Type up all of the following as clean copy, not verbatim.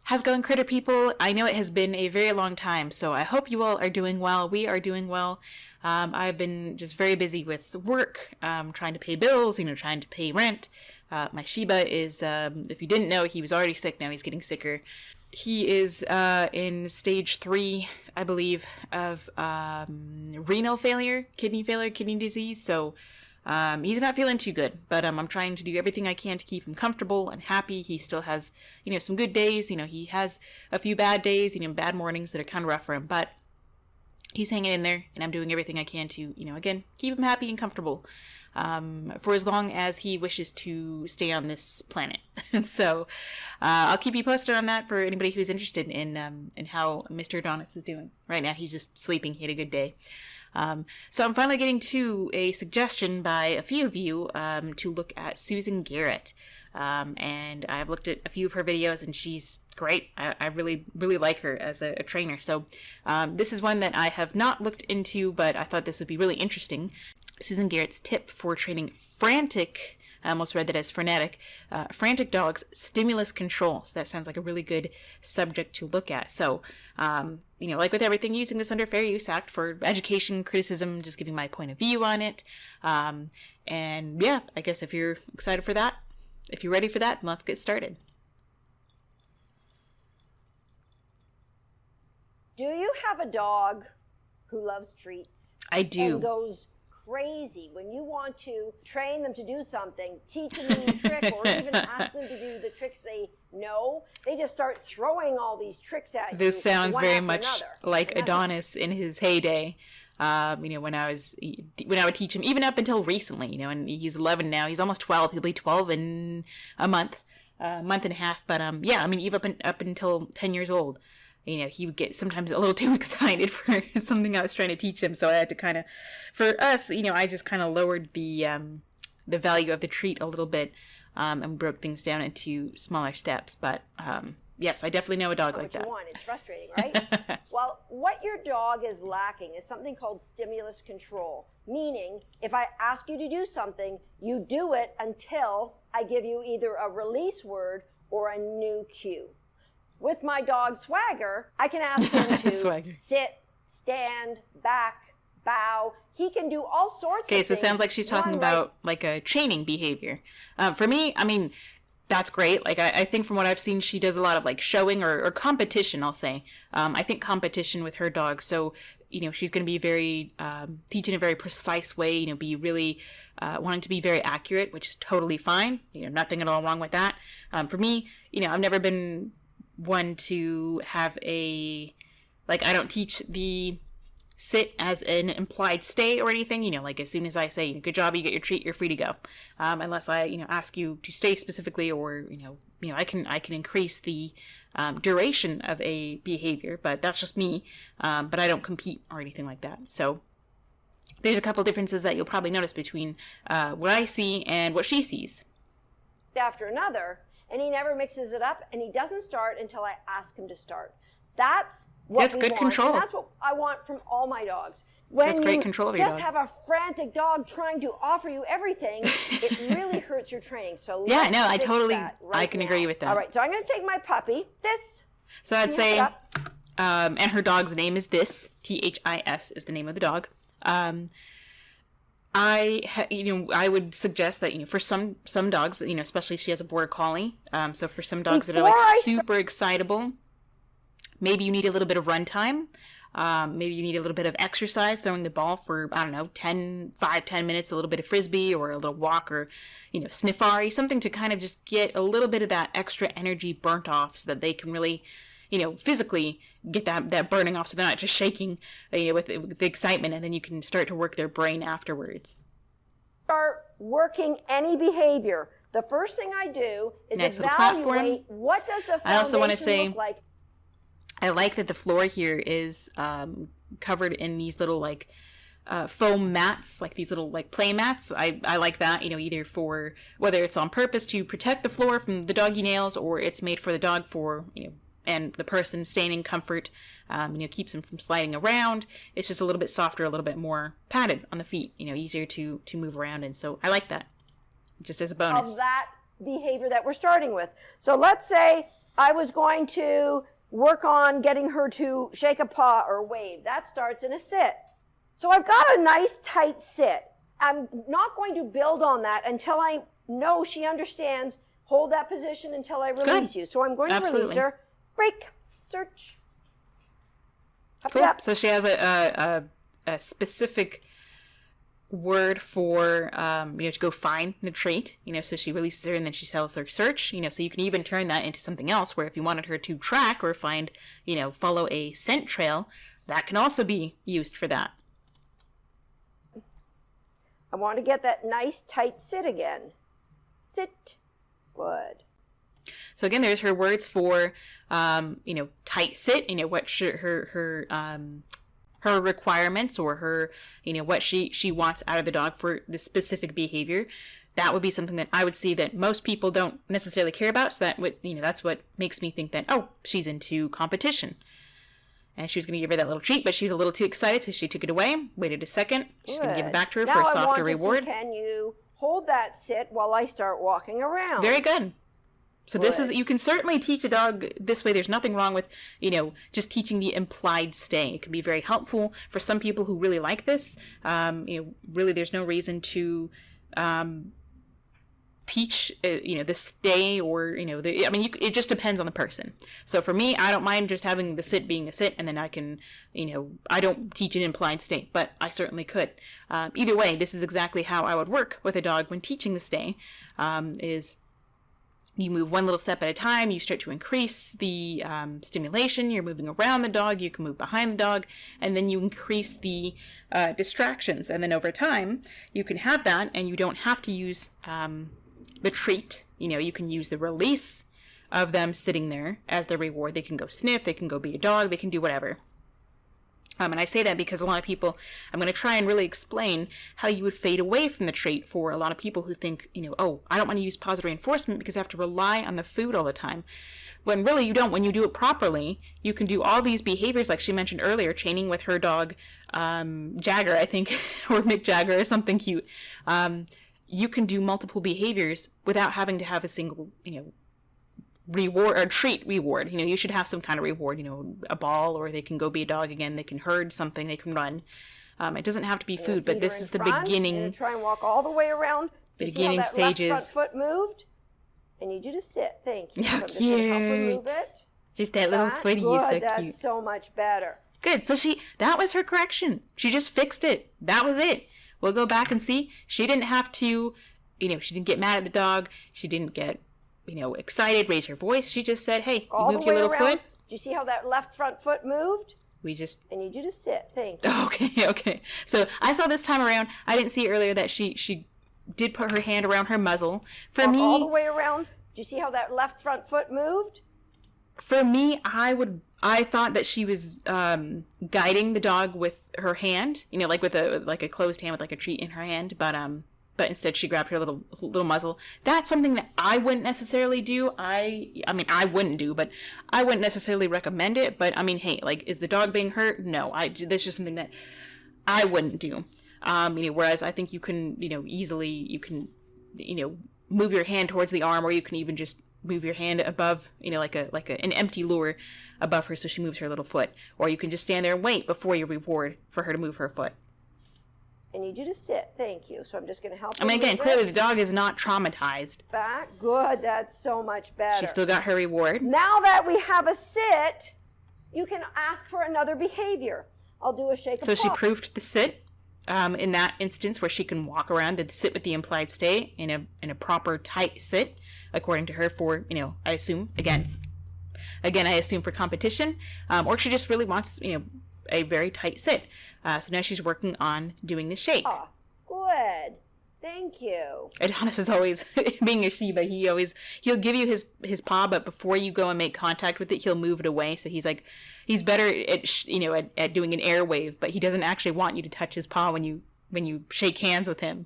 How's it going, critter people? I know it has been a very long time, so I hope you all are doing well. We are doing well. I've been just very busy with work, trying to pay bills, trying to pay rent. My Shiba is, if you didn't know, he was already sick. Now he's getting sicker. He is in stage 3, I believe, of renal failure, kidney disease. So he's not feeling too good, but I'm trying to do everything I can to keep him comfortable and happy. He still has, some good days. He has a few bad days, bad mornings that are kind of rough for him, but he's hanging in there, and I'm doing everything I can to, again, keep him happy and comfortable for as long as he wishes to stay on this planet. So I'll keep you posted on that for anybody who's interested in how Mr. Adonis is doing. Right now, he's just sleeping. He had a good day. So I'm finally getting to a suggestion by a few of you to look at Susan Garret. And I've looked at a few of her videos, and she's great. I really, really like her as a trainer. So this is one that I have not looked into, but I thought this would be really interesting. Susan Garret's tip for training frantic, I almost read that as frenetic, frantic dogs, stimulus control. So that sounds like a really good subject to look at. So, like with everything, using this under Fair Use Act for education, criticism, just giving my point of view on it. And yeah, I guess if you're excited for that, if you're ready for that, let's get started. Do you have a dog who loves treats? I do. And goes crazy when you want to train them to do something, teach them a new trick, or even ask them to do the tricks they know? They just start throwing all these tricks at you. This sounds very much another. like Adonis in his heyday. When I would teach him, even up until recently, and he's 11 now. He's almost 12. He'll be 12 in a month and a half. But even up until 10 years old, he would get sometimes a little too excited for something I was trying to teach him. So I had to kind of, for us, I just kind of lowered the value of the treat a little bit, and broke things down into smaller steps. But yes, I definitely know a dog like that. It's frustrating, right? Well, what your dog is lacking is something called stimulus control. Meaning, if I ask you to do something, you do it until I give you either a release word or a new cue. With my dog Swagger, I can ask him to sit, stand, back, bow. He can do all sorts of things. Okay, so it sounds like she's talking about like a training behavior. For me, that's great. Like, I think from what I've seen, she does a lot of like showing or competition, I'll say. I think competition with her dog. So, she's going to be very, teach in a very precise way, be really wanting to be very accurate, which is totally fine. Nothing at all wrong with that. For me, I've never been one to have I don't teach the sit as an implied stay or anything, like as soon as I say, good job, you get your treat, you're free to go. Unless I, ask you to stay specifically, or, I can increase the duration of a behavior, but that's just me. But I don't compete or anything like that. So there's a couple differences that you'll probably notice between what I see and what she sees. After another, and he never mixes it up, and he doesn't start until I ask him to start. That's good control. And that's what I want from all my dogs. That's great control of your dog. Just have a frantic dog trying to offer you everything, it really hurts your training. So yeah, no, I can agree with that. All right, so I'm going to take my puppy. So I'd say, and her dog's name is This. This is the name of the dog. I would suggest that, for some dogs, especially if she has a border collie. So for some dogs that are like super excitable, maybe you need a little bit of run time. Maybe you need a little bit of exercise, throwing the ball for, 10 minutes, a little bit of frisbee or a little walk, or, sniffari, something to kind of just get a little bit of that extra energy burnt off so that they can really, physically get that burning off, so they're not just shaking, with the excitement, and then you can start to work their brain afterwards. Start working any behavior. The first thing I do is evaluate what does the foundation look like. I like that the floor here is covered in these little foam mats, like these little play mats. I like that, either for whether it's on purpose to protect the floor from the doggy nails, or it's made for the dog for, and the person staying in comfort, keeps them from sliding around. It's just a little bit softer, a little bit more padded on the feet, easier to move around. And so I like that, just as a bonus. Of that behavior that we're starting with. So let's say I was going to work on getting her to shake a paw or wave. That starts in a sit. So I've got a nice tight sit. I'm not going to build on that until I know she understands. Hold that position until I release you. So I'm going to release her. Break. Search. Cool. So she has a specific word for, to go find the trait, so she releases her and then she tells her search, so you can even turn that into something else where if you wanted her to track or find, follow a scent trail, that can also be used for that. I want to get that nice tight sit again. Sit. Good. So again, there's her words for, tight sit, what should her requirements or her, what she wants out of the dog for the specific behavior. That would be something that I would see that most people don't necessarily care about. So that would, that's what makes me think that, oh, she's into competition. And she was going to give her that little treat, but she was a little too excited, so she took it away, waited a second. She's going to give it back to her for a softer reward. Can you hold that sit while I start walking around? Very good. So this is, you can certainly teach a dog this way. There's nothing wrong with, just teaching the implied stay. It can be very helpful for some people who really like this. Really there's no reason to teach, the stay or, it just depends on the person. So for me, I don't mind just having the sit being a sit, and then I can, I don't teach an implied stay, but I certainly could. Either way, this is exactly how I would work with a dog when teaching the stay, is you move one little step at a time, you start to increase the stimulation, you're moving around the dog, you can move behind the dog, and then you increase the distractions. And then over time, you can have that, and you don't have to use the treat. You can use the release of them sitting there as their reward. They can go sniff, they can go be a dog, they can do whatever. And I say that because a lot of people, I'm going to try and really explain how you would fade away from the trait for a lot of people who think, oh, I don't want to use positive reinforcement because I have to rely on the food all the time. When really you don't. When you do it properly, you can do all these behaviors like she mentioned earlier, training with her dog, Jagger, I think, or Mick Jagger or something cute. You can do multiple behaviors without having to have a single, reward or treat reward. You should have some kind of reward, a ball, or they can go be a dog again, they can herd something, they can run. It doesn't have to be food, but this is the beginning. Try and walk all the way around. The beginning stages. Left front foot moved. I need you to sit. Thank you. How so cute. Help her move it. Just that little footy is so cute. That's so much better. Good. So that was her correction. She just fixed it. That was it. We'll go back and see. She didn't have to, she didn't get mad at the dog. She didn't get excited, raise her voice. She just said, hey, you move your little foot. Do you see how that left front foot moved? I need you to sit. Thank you. Okay. So I saw this time around, I didn't see earlier that she did put her hand around her muzzle. For me, all the way around. Do you see how that left front foot moved? For me, I thought that she was guiding the dog with her hand, like with a closed hand with like a treat in her hand, but instead she grabbed her little muzzle. That's something that I wouldn't necessarily do. I wouldn't do, but I wouldn't necessarily recommend it. But hey, like, is the dog being hurt? No, that's just something that I wouldn't do. Whereas I think you can, easily, move your hand towards the arm, or you can even just move your hand above, like an empty lure above her so she moves her little foot. Or you can just stand there and wait before you reward for her to move her foot. I need you to sit. Thank you. So I'm just going to help you. Again, clearly the dog is not traumatized. Back. Good. That's so much better. She still got her reward. Now that we have a sit, you can ask for another behavior. I'll do a shake of paw. So she proved the sit in that instance where she can walk around, did the sit with the implied stay in a proper tight sit, according to her, for, I assume, again, I assume for competition, or she just really wants, a very tight sit. So now she's working on doing the shake. Oh, good. Thank you. Adonis is always, being a Shiba, he'll give you his paw, but before you go and make contact with it, he'll move it away. So he's better at, at doing an air wave, but he doesn't actually want you to touch his paw when you shake hands with him.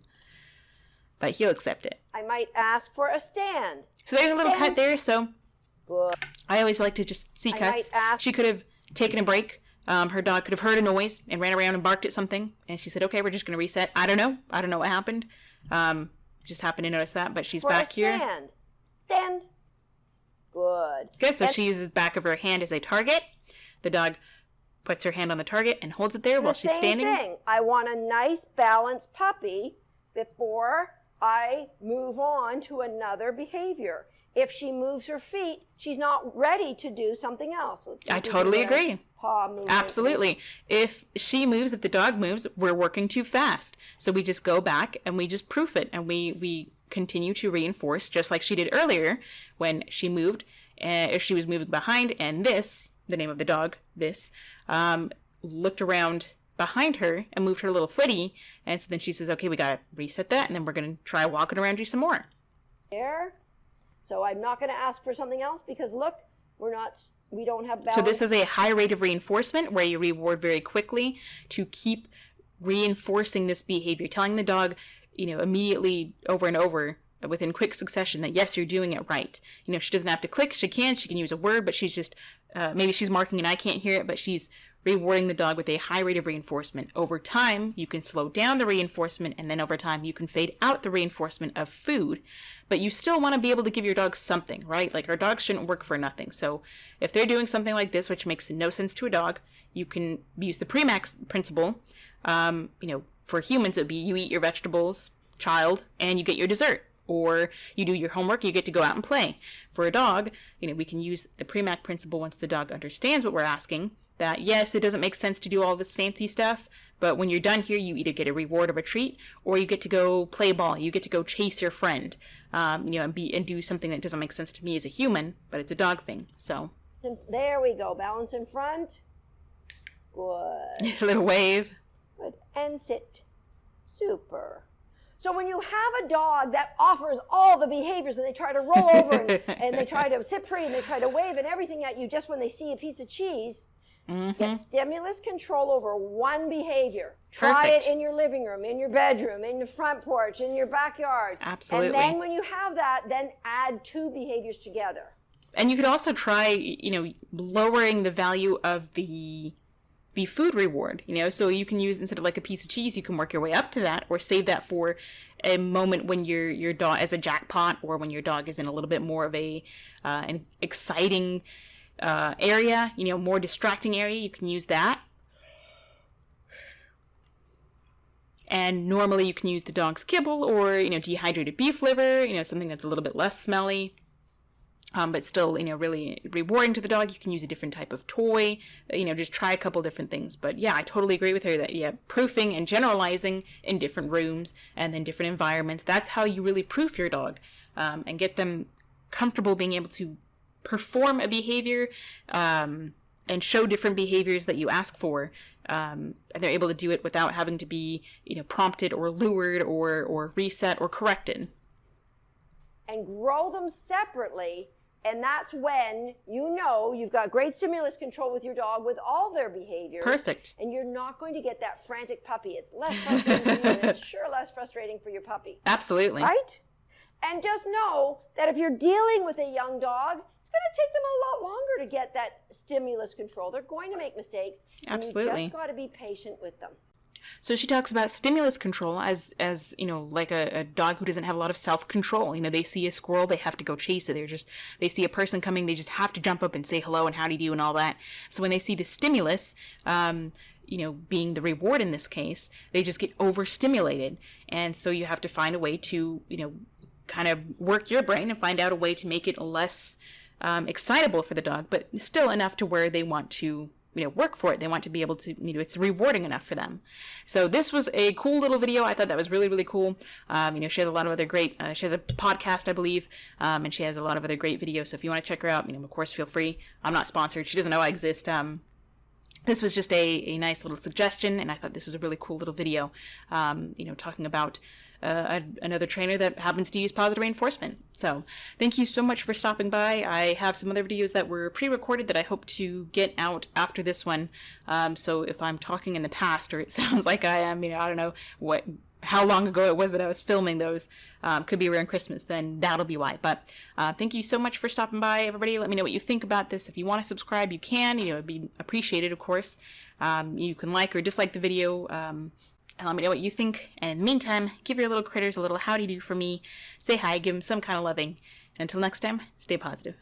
But he'll accept it. I might ask for a stand. So there's a little cut there. So good. I always like to just see cuts. She could have taken a break. Her dog could have heard a noise and ran around and barked at something. And she said, okay, we're just going to reset. I don't know what happened. Just happened to notice that. But she's back here. Stand. Good. Good. So And she uses the back of her hand as a target. The dog puts her hand on the target and holds it there while she's standing. Same thing. I want a nice balanced puppy before I move on to another behavior. If she moves her feet, she's not ready to do something else. I totally agree. Paw movement. Absolutely. If she moves, if the dog moves, we're working too fast. So we just go back and we just proof it, and we continue to reinforce, just like she did earlier when she moved. If she was moving behind, and this, the name of the dog, this, looked around behind her and moved her little footy, and so then she says, okay, we gotta reset that, and then we're gonna try walking around you some more. There. So I'm not going to ask for something else because look, we don't have balance. So this is a high rate of reinforcement where you reward very quickly to keep reinforcing this behavior, telling the dog, immediately over and over within quick succession that yes, you're doing it right. She doesn't have to click. She can use a word, but she's just, maybe she's marking and I can't hear it, but she's rewarding the dog with a high rate of reinforcement. Over time, you can slow down the reinforcement, and then over time, you can fade out the reinforcement of food. But you still want to be able to give your dog something, right? Like, our dogs shouldn't work for nothing. So if they're doing something like this, which makes no sense to a dog, you can use the Premax principle. For humans, it would be you eat your vegetables, child, and you get your dessert. Or you do your homework, you get to go out and play. For a dog, we can use the Premack principle once the dog understands what we're asking, that yes, it doesn't make sense to do all this fancy stuff, but when you're done here, you either get a reward or a treat, or you get to go play ball, you get to go chase your friend, and do something that doesn't make sense to me as a human, but it's a dog thing, so. There we go, balance in front. Good. A little wave. Good, and sit. Super. So when you have a dog that offers all the behaviors and they try to roll over and they try to sit pretty and they try to wave and everything at you just when they see a piece of cheese, get stimulus control over one behavior. Try it in your living room, in your bedroom, in your front porch, in your backyard. Absolutely. And then when you have that, then add two behaviors together. And you could also try, lowering the value of the food reward, so you can use, instead of like a piece of cheese, you can work your way up to that, or save that for a moment when your dog as a jackpot, or when your dog is in a little bit more of an exciting area, more distracting area. You can use that. And normally you can use the dog's kibble or dehydrated beef liver, something that's a little bit less smelly. But still, really rewarding to the dog. You can use a different type of toy, just try a couple different things. But yeah, I totally agree with her that, proofing and generalizing in different rooms and then different environments, that's how you really proof your dog, and get them comfortable being able to perform a behavior, and show different behaviors that you ask for. And they're able to do it without having to be, prompted or lured or reset or corrected. And grow them separately. And that's when you've got great stimulus control with your dog with all their behaviors. Perfect. And you're not going to get that frantic puppy. It's less frustrating for you, and it's sure less frustrating for your puppy. Absolutely. Right? And just know that if you're dealing with a young dog, it's going to take them a lot longer to get that stimulus control. They're going to make mistakes. Absolutely. And you just got to be patient with them. So she talks about stimulus control as like a dog who doesn't have a lot of self-control. They see a squirrel, they have to go chase it. They see a person coming, they just have to jump up and say hello and how do you do and all that. So when they see the stimulus, being the reward in this case, they just get overstimulated. And so you have to find a way to, kind of work your brain and find out a way to make it less excitable for the dog, but still enough to where they want to work for it. They want to be able to, it's rewarding enough for them. So this was a cool little video. I thought that was really, really cool. She has a lot of other great, she has a podcast, I believe, and she has a lot of other great videos. So if you want to check her out, of course, feel free. I'm not sponsored. She doesn't know I exist. This was just a nice little suggestion, and I thought this was a really cool little video, talking about another trainer that happens to use positive reinforcement. So thank you so much for stopping by. I have some other videos that were pre-recorded that I hope to get out after this one. So if I'm talking in the past, or it sounds like I am, I don't know how long ago it was that I was filming those, could be around Christmas, then that'll be why. But thank you so much for stopping by, everybody. Let me know what you think about this. If you want to subscribe, you can. It'd be appreciated, of course. You can like or dislike the video, and let me know what you think. And in the meantime, give your little critters a little howdy-do for me. Say hi, give them some kind of loving. And until next time, stay positive.